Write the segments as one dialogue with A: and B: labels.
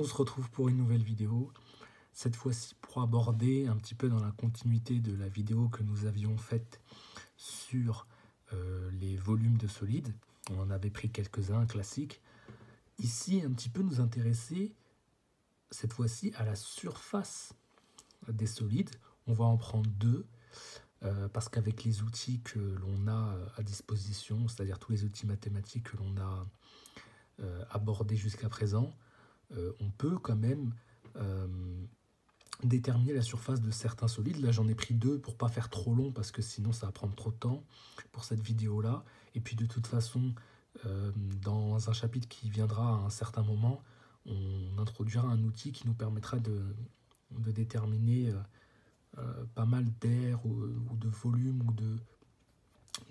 A: On se retrouve pour une nouvelle vidéo, cette fois-ci pour aborder un petit peu dans la continuité de la vidéo que nous avions faite sur les volumes de solides. On en avait pris quelques-uns classiques. Ici, un petit peu nous intéresser cette fois-ci à la surface des solides. On va en prendre deux parce qu'avec les outils que l'on a à disposition, c'est-à-dire tous les outils mathématiques que l'on a abordés jusqu'à présent, on peut quand même déterminer la surface de certains solides. Là, j'en ai pris deux pour pas faire trop long parce que sinon ça va prendre trop de temps pour cette vidéo-là. Et puis de toute façon, dans un chapitre qui viendra à un certain moment, on introduira un outil qui nous permettra de déterminer pas mal d'air ou de volume ou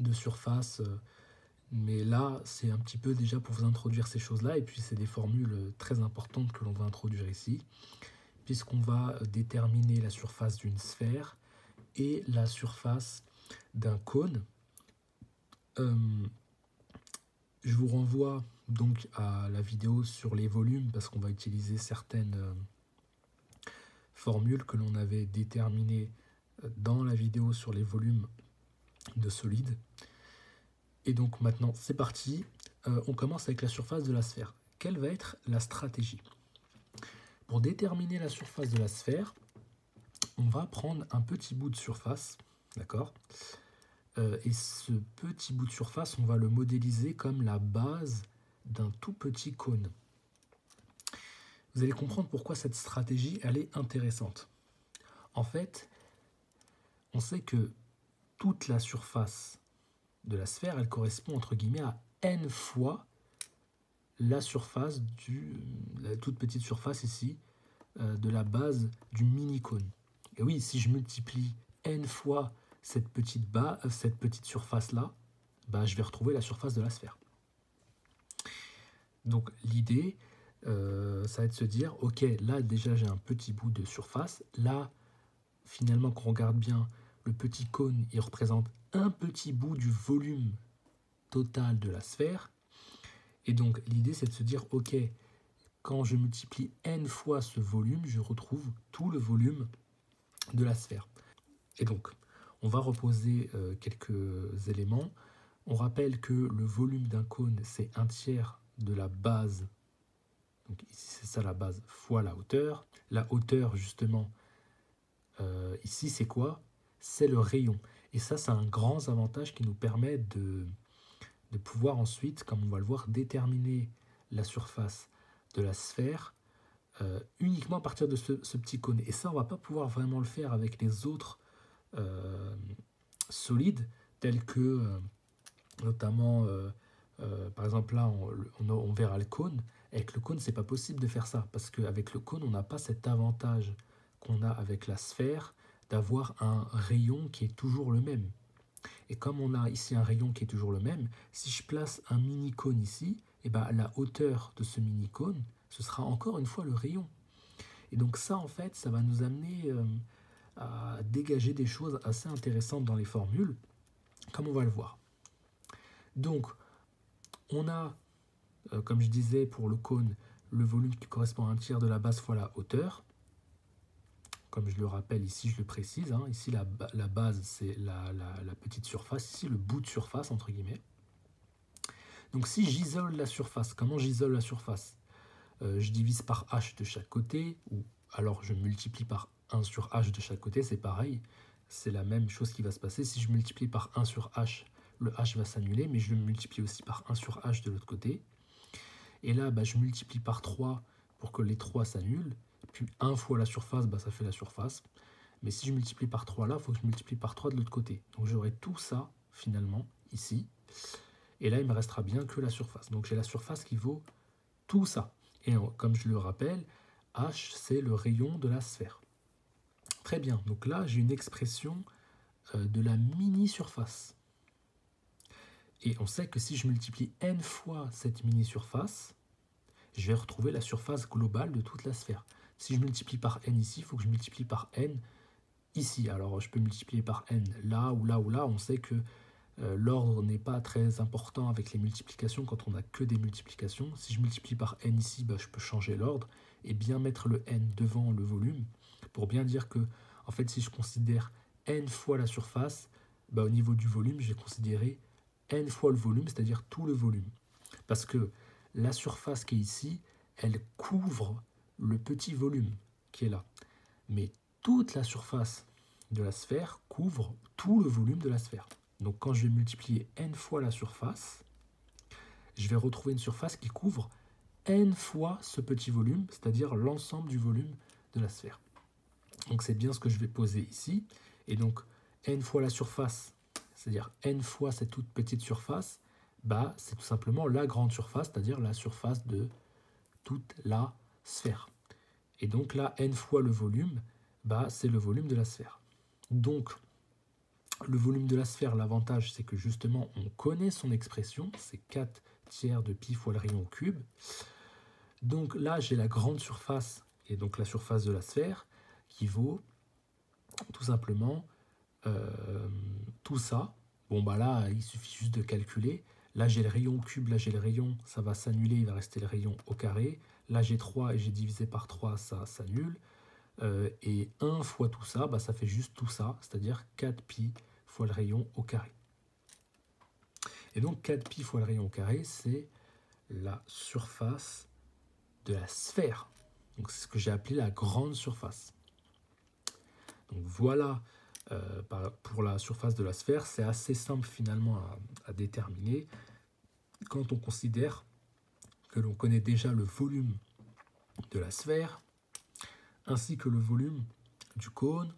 A: de surface. Mais là, c'est un petit peu déjà pour vous introduire ces choses-là. Et puis, c'est des formules très importantes que l'on va introduire ici, puisqu'on va déterminer la surface d'une sphère et la surface d'un cône. Je vous renvoie donc à la vidéo sur les volumes, parce qu'on va utiliser certaines formules que l'on avait déterminées dans la vidéo sur les volumes de solides. Et donc maintenant, c'est parti. On commence avec la surface de la sphère. Quelle va être la stratégie? Pour déterminer la surface de la sphère, on va prendre un petit bout de surface, d'accord? Et ce petit bout de surface, on va le modéliser comme la base d'un tout petit cône. Vous allez comprendre pourquoi cette stratégie, elle est intéressante. En fait, on sait que toute la surface de la sphère, elle correspond entre guillemets à n fois la surface la toute petite surface ici de la base du mini-cône. Et oui, si je multiplie n fois cette petite surface-là, je vais retrouver la surface de la sphère. Donc l'idée, ça va être de se dire, ok, là déjà j'ai un petit bout de surface, là finalement quand on regarde bien, le petit cône, il représente un petit bout du volume total de la sphère. Et donc l'idée c'est de se dire, ok, quand je multiplie n fois ce volume, je retrouve tout le volume de la sphère. Et donc, on va reposer quelques éléments. On rappelle que le volume d'un cône, c'est un tiers de la base. Donc ici, c'est ça la base, fois la hauteur. La hauteur, justement, ici, c'est quoi? C'est le rayon. Et ça, c'est un grand avantage qui nous permet de pouvoir ensuite, comme on va le voir, déterminer la surface de la sphère uniquement à partir de ce petit cône. Et ça, on ne va pas pouvoir vraiment le faire avec les autres solides, tels que, notamment, par exemple là, on verra le cône. Avec le cône, c'est pas possible de faire ça, parce qu'avec le cône, on n'a pas cet avantage qu'on a avec la sphère, d'avoir un rayon qui est toujours le même. Et comme on a ici un rayon qui est toujours le même, si je place un mini-cône ici, et la hauteur de ce mini-cône, ce sera encore une fois le rayon. Et donc ça, en fait, ça va nous amener à dégager des choses assez intéressantes dans les formules, comme on va le voir. Donc, on a, comme je disais pour le cône, le volume qui correspond à un tiers de la base fois la hauteur. Comme je le rappelle ici, je le précise, hein, ici la base c'est la petite surface, ici le bout de surface entre guillemets. Donc si j'isole la surface, comment j'isole la surface? Je divise par h de chaque côté, ou alors je multiplie par 1 sur h de chaque côté, c'est pareil, c'est la même chose qui va se passer. Si je multiplie par 1 sur h, le h va s'annuler, mais je le multiplie aussi par 1 sur h de l'autre côté. Et là, je multiplie par 3 pour que les 3 s'annulent. Puis 1 fois la surface, ça fait la surface. Mais si je multiplie par 3 là, il faut que je multiplie par 3 de l'autre côté. Donc j'aurai tout ça, finalement, ici. Et là, il ne me restera bien que la surface. Donc j'ai la surface qui vaut tout ça. Et comme je le rappelle, h, c'est le rayon de la sphère. Très bien. Donc là, j'ai une expression de la mini-surface. Et on sait que si je multiplie n fois cette mini-surface, je vais retrouver la surface globale de toute la sphère. Si je multiplie par n ici, il faut que je multiplie par n ici. Alors je peux multiplier par n là ou là ou là. On sait que L'ordre n'est pas très important avec les multiplications quand on n'a que des multiplications. Si je multiplie par n ici, bah, je peux changer l'ordre et bien mettre le n devant le volume pour bien dire que, en fait, si je considère n fois la surface, bah, au niveau du volume, je vais considérer n fois le volume, c'est-à-dire tout le volume. Parce que la surface qui est ici, elle couvre le petit volume qui est là. Mais toute la surface de la sphère couvre tout le volume de la sphère. Donc quand je vais multiplier n fois la surface, je vais retrouver une surface qui couvre n fois ce petit volume, c'est-à-dire l'ensemble du volume de la sphère. Donc c'est bien ce que je vais poser ici. Et donc n fois la surface, c'est-à-dire n fois cette toute petite surface, bah, c'est tout simplement la grande surface, c'est-à-dire la surface de toute la sphère. Et donc là, n fois le volume, bah, c'est le volume de la sphère. Donc, le volume de la sphère, l'avantage, c'est que justement, on connaît son expression, c'est 4 tiers de pi fois le rayon au cube. Donc là, j'ai la grande surface, et donc la surface de la sphère, qui vaut tout simplement tout ça. Bon, bah là, il suffit juste de calculer. Là, j'ai le rayon au cube, là, j'ai le rayon, ça va s'annuler, il va rester le rayon au carré. Là, j'ai 3 et j'ai divisé par 3, ça s'annule. Et 1 fois tout ça, bah, ça fait juste tout ça, c'est-à-dire 4pi fois le rayon au carré. Et donc 4pi fois le rayon au carré, c'est la surface de la sphère. Donc c'est ce que j'ai appelé la grande surface. Donc voilà pour la surface de la sphère, c'est assez simple finalement à déterminer quand on considère que l'on connaît déjà le volume de la sphère ainsi que le volume du cône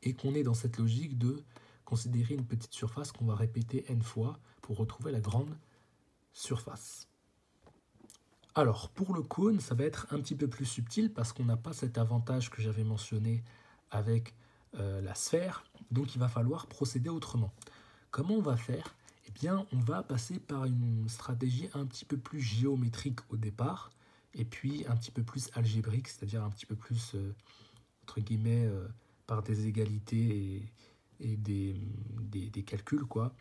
A: et qu'on est dans cette logique de considérer une petite surface qu'on va répéter n fois pour retrouver la grande surface. Alors, pour le cône, ça va être un petit peu plus subtil parce qu'on n'a pas cet avantage que j'avais mentionné avec la sphère, donc il va falloir procéder autrement. Comment on va faire? Eh bien, on va passer par une stratégie un petit peu plus géométrique au départ, et puis un petit peu plus algébrique, c'est-à-dire un petit peu plus, entre guillemets, par des égalités et des calculs, quoi.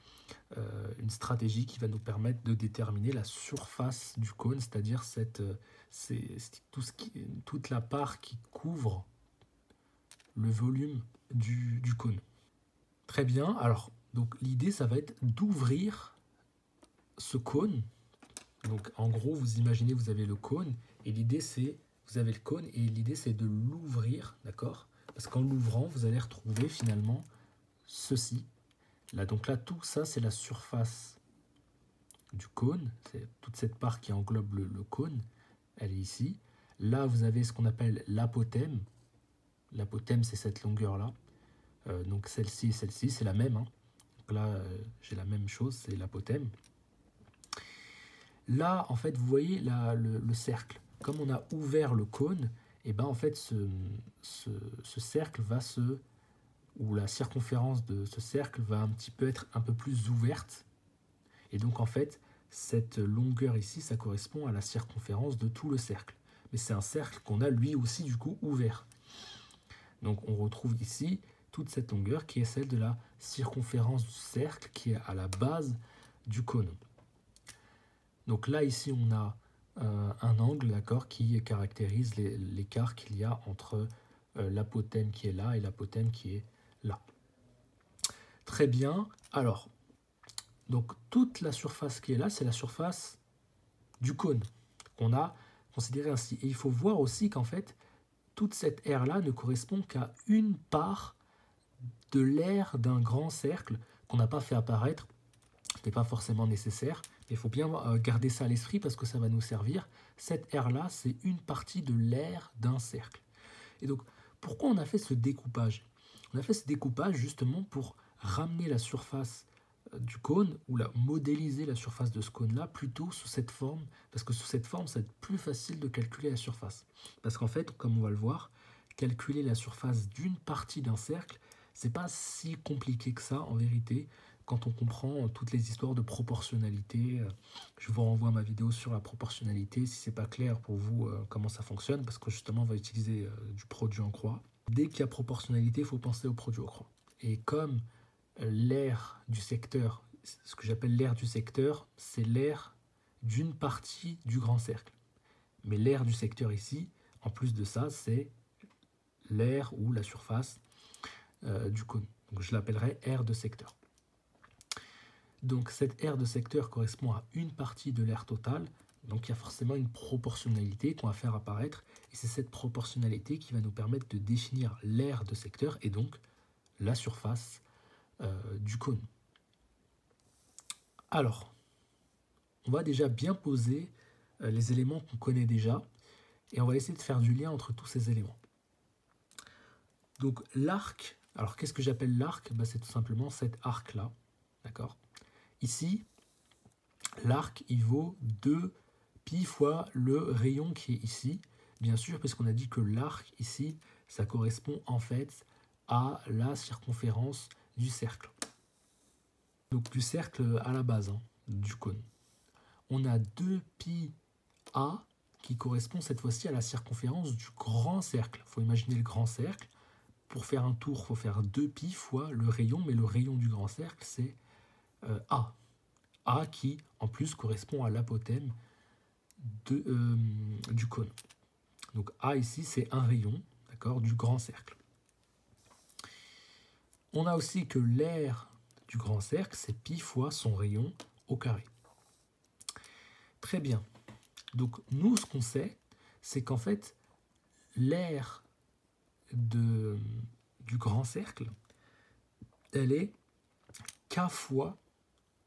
A: Une stratégie qui va nous permettre de déterminer la surface du cône, c'est-à-dire toute la part qui couvre le volume du cône. Très bien, alors donc l'idée ça va être d'ouvrir ce cône. Donc en gros vous imaginez vous avez le cône et l'idée c'est vous avez le cône et l'idée c'est de l'ouvrir, d'accord? Parce qu'en l'ouvrant vous allez retrouver finalement ceci. Là, donc là, tout ça, c'est la surface du cône. C'est toute cette part qui englobe le cône. Elle est ici. Là, vous avez ce qu'on appelle l'apothème. L'apothème, c'est cette longueur-là. Donc celle-ci et celle-ci, c'est la même. Hein. Donc là, j'ai la même chose, c'est l'apothème. Là, en fait, vous voyez là, le cercle. Comme on a ouvert le cône, et ben en fait, ce cercle va où la circonférence de ce cercle va un petit peu être un peu plus ouverte. Et donc en fait, cette longueur ici, ça correspond à la circonférence de tout le cercle. Mais c'est un cercle qu'on a lui aussi du coup ouvert. Donc on retrouve ici toute cette longueur qui est celle de la circonférence du cercle qui est à la base du cône. Donc là ici on a un angle, d'accord, qui caractérise l'écart qu'il y a entre l'apothème qui est là et l'apothème qui est là. Très bien. Alors, donc toute la surface qui est là, c'est la surface du cône qu'on a considéré ainsi. Et il faut voir aussi qu'en fait, toute cette aire-là ne correspond qu'à une part de l'aire d'un grand cercle qu'on n'a pas fait apparaître. Ce n'est pas forcément nécessaire, mais il faut bien garder ça à l'esprit parce que ça va nous servir. Cette aire-là, c'est une partie de l'aire d'un cercle. Et donc, pourquoi on a fait ce découpage? On a fait ce découpage justement pour ramener la surface du cône, ou modéliser la surface de ce cône-là, plutôt sous cette forme, parce que sous cette forme, ça va être plus facile de calculer la surface. Parce qu'en fait, comme on va le voir, calculer la surface d'une partie d'un cercle, c'est pas si compliqué que ça, en vérité, quand on comprend toutes les histoires de proportionnalité. Je vous renvoie à ma vidéo sur la proportionnalité, si c'est pas clair pour vous comment ça fonctionne, parce que justement, on va utiliser du produit en croix. Dès qu'il y a proportionnalité, il faut penser au produit en croix. Et comme l'aire du secteur ce que j'appelle l'aire du secteur, c'est l'aire d'une partie du grand cercle. Mais l'aire du secteur ici, en plus de ça, c'est l'aire ou la surface du cône. Donc je l'appellerai aire de secteur. Donc cette aire de secteur correspond à une partie de l'aire totale. Donc il y a forcément une proportionnalité qu'on va faire apparaître. Et c'est cette proportionnalité qui va nous permettre de définir l'aire de secteur et donc la surface du cône. Alors, on va déjà bien poser les éléments qu'on connaît déjà et on va essayer de faire du lien entre tous ces éléments. Donc l'arc, alors qu'est-ce que j'appelle l'arc? C'est tout simplement cet arc-là, d'accord? Ici, l'arc, il vaut 2π fois le rayon qui est ici, bien sûr, parce qu'on a dit que l'arc ici, ça correspond en fait à la circonférence du cercle. Donc du cercle à la base, du cône. On a 2πa qui correspond cette fois-ci à la circonférence du grand cercle. Il faut imaginer le grand cercle. Pour faire un tour, il faut faire 2π fois le rayon, mais le rayon du grand cercle, c'est a. A qui, en plus, correspond à l'apothème du cône. Donc A ici, c'est un rayon, d'accord, du grand cercle. On a aussi que l'aire du grand cercle, c'est π fois son rayon au carré. Très bien. Donc nous, ce qu'on sait, c'est qu'en fait, l'aire du grand cercle, elle est k fois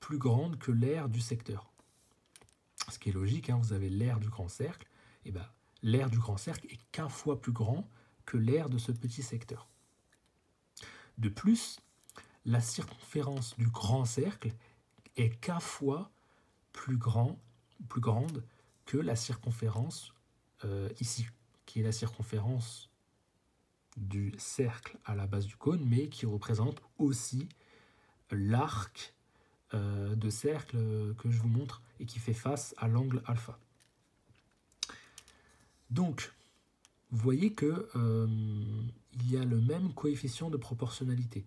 A: plus grande que l'aire du secteur. Ce qui est logique, vous avez l'aire du grand cercle, et bien l'aire du grand cercle est k fois plus grand que l'aire de ce petit secteur. De plus, la circonférence du grand cercle est k fois plus grande que la circonférence ici, qui est la circonférence du cercle à la base du cône, mais qui représente aussi l'arc de cercle que je vous montre et qui fait face à l'angle alpha. Donc, vous voyez que il y a le même coefficient de proportionnalité,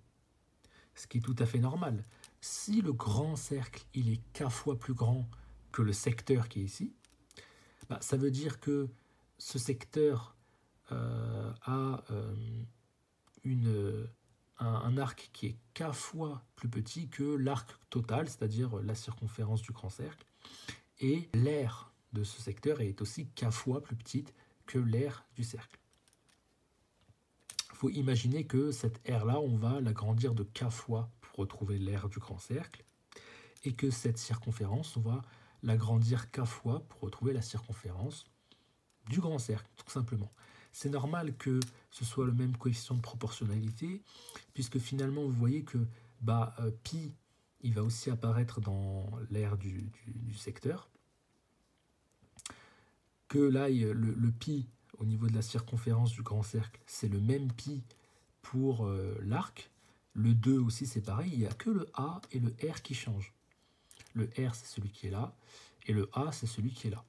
A: ce qui est tout à fait normal. Si le grand cercle il est k fois plus grand que le secteur qui est ici, ça veut dire que ce secteur a un arc qui est k fois plus petit que l'arc total, c'est-à-dire la circonférence du grand cercle, et l'aire de ce secteur est aussi k fois plus petite que l'aire du cercle. Il faut imaginer que cette aire-là, on va l'agrandir de k fois pour retrouver l'aire du grand cercle, et que cette circonférence, on va l'agrandir k fois pour retrouver la circonférence du grand cercle, tout simplement. C'est normal que ce soit le même coefficient de proportionnalité, puisque finalement, vous voyez que pi, il va aussi apparaître dans l'aire du secteur, que là, le pi, au niveau de la circonférence du grand cercle, c'est le même pi pour l'arc. Le 2 aussi, c'est pareil, il n'y a que le a et le r qui changent. Le r, c'est celui qui est là, et le a, c'est celui qui est là.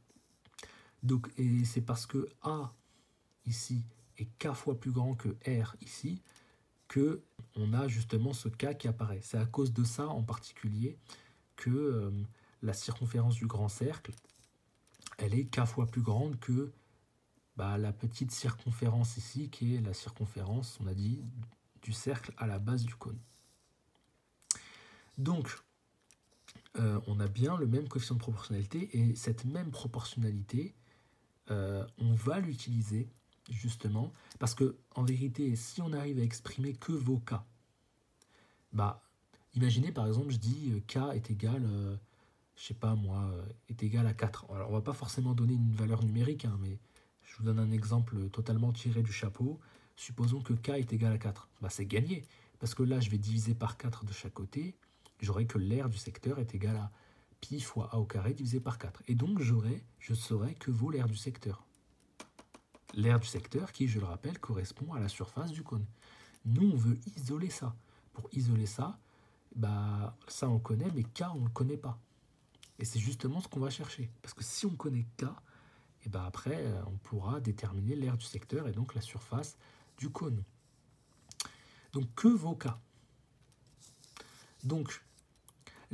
A: Donc, et c'est parce que a, ici, est k fois plus grand que r, ici, que on a justement ce k qui apparaît. C'est à cause de ça, en particulier, que la circonférence du grand cercle, elle est k fois plus grande que la petite circonférence ici, qui est la circonférence, on a dit, du cercle à la base du cône. Donc, on a bien le même coefficient de proportionnalité, et cette même proportionnalité, on va l'utiliser justement, parce que en vérité, si on arrive à exprimer que vos k, imaginez par exemple, je dis k est égal, je sais pas moi, est égal à 4. Alors on va pas forcément donner une valeur numérique, mais je vous donne un exemple totalement tiré du chapeau. Supposons que k est égal à 4. C'est gagné, parce que là je vais diviser par 4 de chaque côté, j'aurai que l'aire du secteur est égal à pi fois a au carré divisé par 4. Et donc je saurai que vaut l'aire du secteur. L'aire du secteur qui, je le rappelle, correspond à la surface du cône. Nous, on veut isoler ça. Pour isoler ça, ça on connaît, mais k, on ne le connaît pas. Et c'est justement ce qu'on va chercher. Parce que si on connaît k, après, on pourra déterminer l'aire du secteur et donc la surface du cône. Donc, que vaut k? Donc,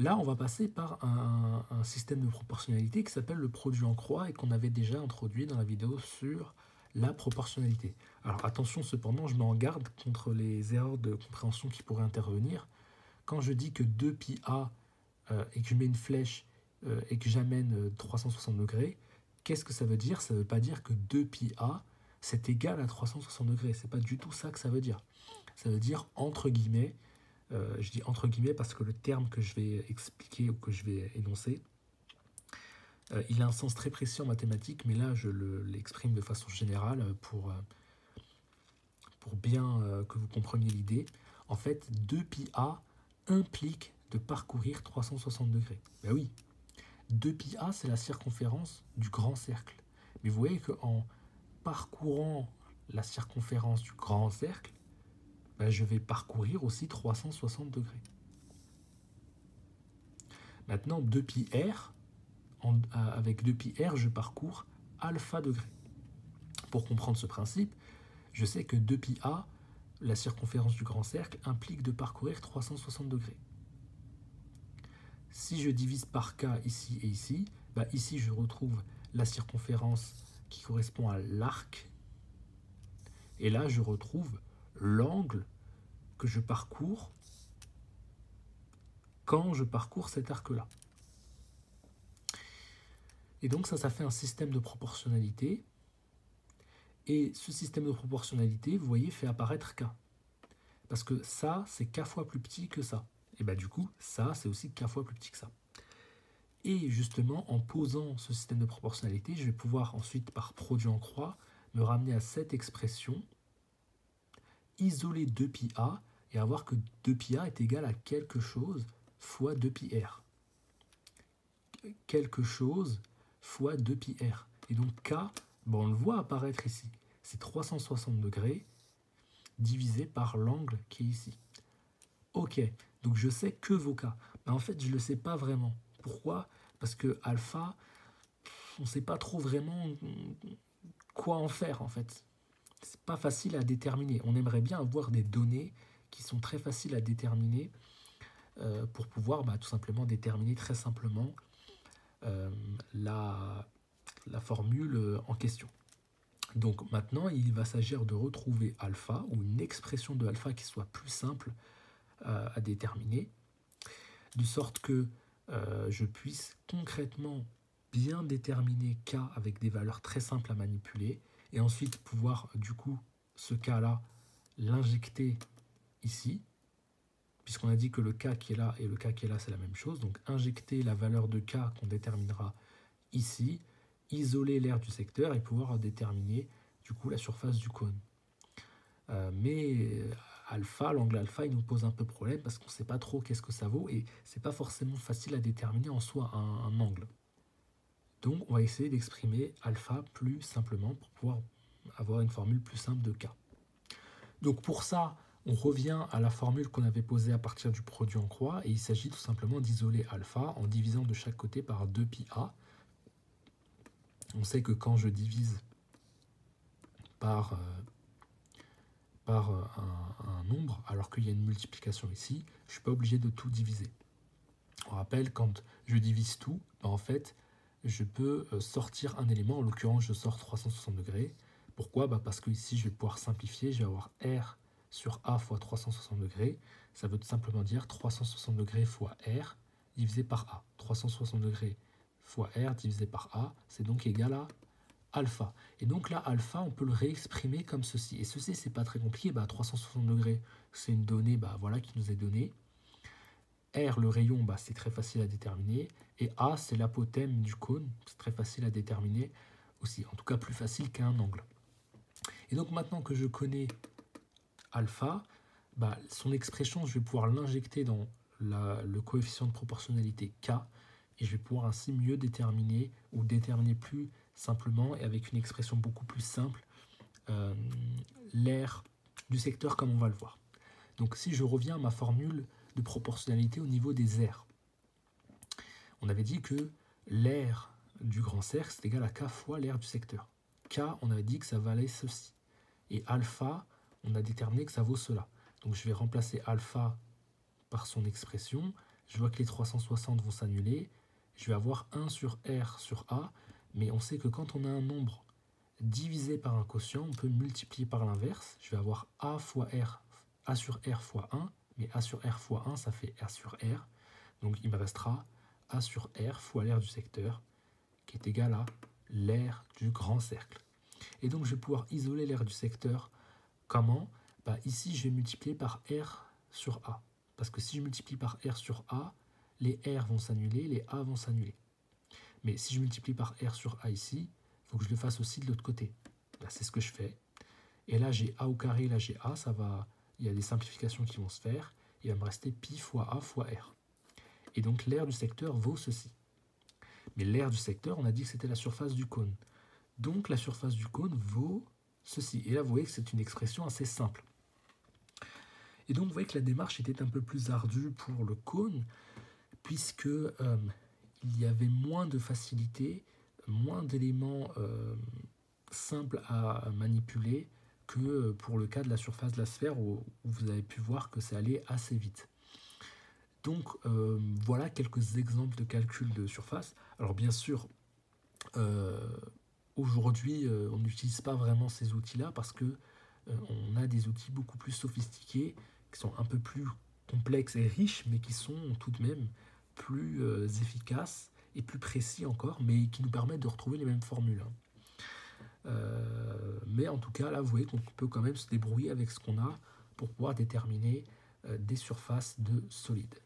A: Là, on va passer par un système de proportionnalité qui s'appelle le produit en croix et qu'on avait déjà introduit dans la vidéo sur la proportionnalité. Alors attention cependant, je mets en garde contre les erreurs de compréhension qui pourraient intervenir. Quand je dis que 2πa et que je mets une flèche et que j'amène 360 degrés, qu'est-ce que ça veut dire? Ça ne veut pas dire que 2πa c'est égal à 360 degrés. C'est pas du tout ça que ça veut dire. Ça veut dire entre guillemets, je dis entre guillemets parce que le terme que je vais expliquer ou que je vais énoncer, il a un sens très précis en mathématiques, mais là je l'exprime de façon générale pour bien que vous compreniez l'idée. En fait, 2πa implique de parcourir 360 degrés. Ben oui, 2πa c'est la circonférence du grand cercle. Mais vous voyez qu'en parcourant la circonférence du grand cercle, ben je vais parcourir aussi 360 degrés. Maintenant, 2πr, avec 2πr, je parcours alpha degrés. Pour comprendre ce principe, je sais que 2πa, la circonférence du grand cercle, implique de parcourir 360 degrés. Si je divise par k ici et ici, bah ici je retrouve la circonférence qui correspond à l'arc. Et là, je retrouve l'angle que je parcours quand je parcours cet arc-là. Et donc ça fait un système de proportionnalité. Et ce système de proportionnalité, vous voyez, fait apparaître k. Parce que ça, c'est k fois plus petit que ça. Et bien du coup, ça, c'est aussi k fois plus petit que ça. Et justement, en posant ce système de proportionnalité, je vais pouvoir ensuite, par produit en croix, me ramener à cette expression, isoler 2πa, et avoir que 2πa est égal à quelque chose fois 2πr. Quelque chose fois 2πr. Et donc k, bon, on le voit apparaître ici. C'est 360 degrés divisé par l'angle qui est ici. Ok, donc je sais que vos k. Ben, en fait, je ne le sais pas vraiment. Pourquoi? Parce que alpha, on ne sait pas trop vraiment quoi en faire en fait. C'est pas facile à déterminer. On aimerait bien avoir des données qui sont très faciles à déterminer pour pouvoir tout simplement déterminer très simplement la formule en question. Donc maintenant, il va s'agir de retrouver alpha ou une expression de alpha qui soit plus simple à déterminer, de sorte que je puisse concrètement bien déterminer k avec des valeurs très simples à manipuler, et ensuite pouvoir du coup ce k-là l'injecter ici, puisqu'on a dit que le k qui est là et le k qui est là c'est la même chose, donc injecter la valeur de k qu'on déterminera ici, isoler l'aire du secteur et pouvoir déterminer du coup la surface du cône. Mais alpha, l'angle alpha, il nous pose un peu problème parce qu'on ne sait pas trop qu'est-ce que ça vaut et c'est pas forcément facile à déterminer en soi un angle. Donc on va essayer d'exprimer alpha plus simplement pour pouvoir avoir une formule plus simple de k. Donc pour ça, on revient à la formule qu'on avait posée à partir du produit en croix et il s'agit tout simplement d'isoler alpha en divisant de chaque côté par 2πa. On sait que quand je divise par un nombre, alors qu'il y a une multiplication ici, je ne suis pas obligé de tout diviser. On rappelle, quand je divise tout, en fait, je peux sortir un élément. En l'occurrence, je sors 360 degrés. Pourquoi? Parce que ici, je vais pouvoir simplifier. Je vais avoir R sur A fois 360 degrés. Ça veut tout simplement dire 360 degrés fois R divisé par A. 360 degrés fois R divisé par A, c'est donc égal à alpha. Et donc là, alpha, on peut le réexprimer comme ceci. Et ceci, c'est pas très compliqué. 360 degrés, c'est une donnée voilà, qui nous est donnée. R, le rayon, c'est très facile à déterminer. Et A, c'est l'apothème du cône. C'est très facile à déterminer aussi. En tout cas, plus facile qu'un angle. Et donc, maintenant que je connais alpha, son expression, je vais pouvoir l'injecter dans le coefficient de proportionnalité K. Et je vais pouvoir ainsi mieux déterminer, ou déterminer plus simplement, et avec une expression beaucoup plus simple, l'aire du secteur comme on va le voir. Donc, si je reviens à ma formule de proportionnalité au niveau des aires. On avait dit que l'aire du grand cercle c'est égal à k fois l'aire du secteur. K, on avait dit que ça valait ceci. Et alpha, on a déterminé que ça vaut cela. Donc je vais remplacer alpha par son expression. je vois que les 360 vont s'annuler, je vais avoir 1 sur R sur A, mais on sait que quand on a un nombre divisé par un quotient, on peut multiplier par l'inverse, je vais avoir A fois R, A sur R fois 1, mais A sur R fois 1, ça fait R sur R, donc il me restera A sur R fois l'aire du secteur, qui est égal à l'aire du grand cercle. Et donc je vais pouvoir isoler l'aire du secteur. Comment? Ici, je vais multiplier par R sur A. Parce que si je multiplie par R sur A, les R vont s'annuler, les A vont s'annuler. Mais si je multiplie par R sur A ici, il faut que je le fasse aussi de l'autre côté. C'est ce que je fais. Et là, j'ai A au carré, là j'ai A, il y a des simplifications qui vont se faire. Il va me rester pi fois A fois R. Et donc l'aire du secteur vaut ceci. Mais l'aire du secteur, on a dit que c'était la surface du cône. Donc la surface du cône vaut ceci. Et là, vous voyez que c'est une expression assez simple. Et donc, vous voyez que la démarche était un peu plus ardue pour le cône, puisque il y avait moins de facilité, moins d'éléments simples à manipuler que pour le cas de la surface de la sphère, où vous avez pu voir que ça allait assez vite. Donc, voilà quelques exemples de calcul de surface. Alors, bien sûr, aujourd'hui, on n'utilise pas vraiment ces outils-là parce que on a des outils beaucoup plus sophistiqués qui sont un peu plus complexes et riches, mais qui sont tout de même plus efficaces et plus précis encore, mais qui nous permettent de retrouver les mêmes formules. Mais en tout cas, là, vous voyez qu'on peut quand même se débrouiller avec ce qu'on a pour pouvoir déterminer des surfaces de solides.